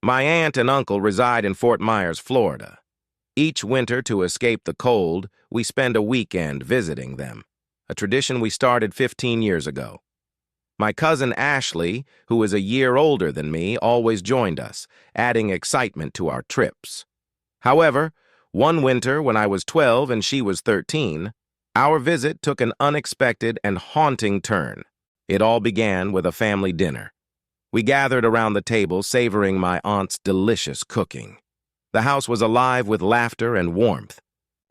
My aunt and uncle reside in Fort Myers, Florida. Each winter, to escape the cold, we spend a weekend visiting them, a tradition we started 15 years ago. My cousin Ashley, who is a year older than me, always joined us, adding excitement to our trips. However, one winter when I was 12 and she was 13, our visit took an unexpected and haunting turn. It all began with a family dinner. We gathered around the table, savoring my aunt's delicious cooking. The house was alive with laughter and warmth.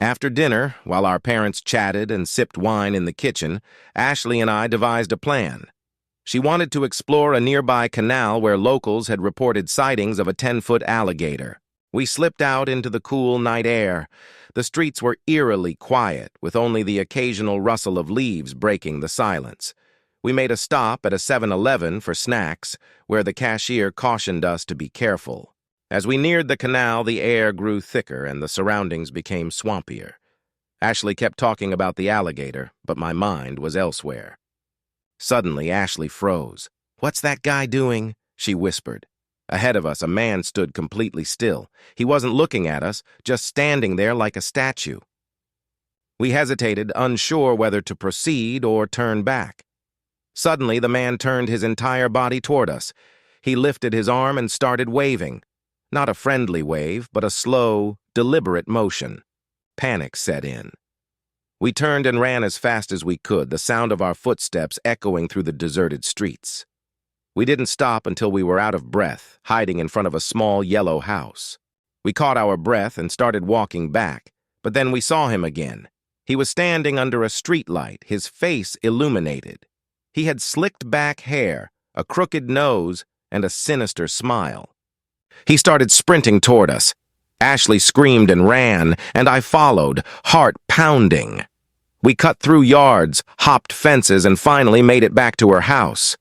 After dinner, while our parents chatted and sipped wine in the kitchen, Ashley and I devised a plan. She wanted to explore a nearby canal where locals had reported sightings of a 10-foot alligator. We slipped out into the cool night air. The streets were eerily quiet, with only the occasional rustle of leaves breaking the silence. We made a stop at a 7-Eleven for snacks, where the cashier cautioned us to be careful. As we neared the canal, the air grew thicker and the surroundings became swampier. Ashley kept talking about the alligator, but my mind was elsewhere. Suddenly, Ashley froze. "What's that guy doing?" she whispered. Ahead of us, a man stood completely still. He wasn't looking at us, just standing there like a statue. We hesitated, unsure whether to proceed or turn back. Suddenly, the man turned his entire body toward us. He lifted his arm and started waving. Not a friendly wave, but a slow, deliberate motion. Panic set in. We turned and ran as fast as we could, the sound of our footsteps echoing through the deserted streets. We didn't stop until we were out of breath, hiding in front of a small yellow house. We caught our breath and started walking back, but then we saw him again. He was standing under a streetlight, his face illuminated. He had slicked back hair, a crooked nose, and a sinister smile. He started sprinting toward us. Ashley screamed and ran, and I followed, heart pounding. We cut through yards, hopped fences, and finally made it back to her house.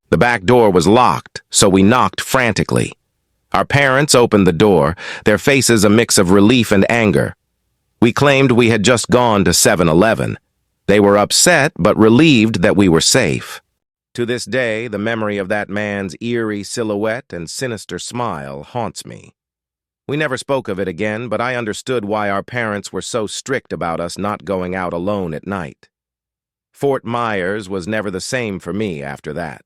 The back door was locked, so we knocked frantically. Our parents opened the door, their faces a mix of relief and anger. We claimed we had just gone to 7-Eleven. They were upset, but relieved that we were safe. To this day, the memory of that man's eerie silhouette and sinister smile haunts me. We never spoke of it again, but I understood why our parents were so strict about us not going out alone at night. Fort Myers was never the same for me after that.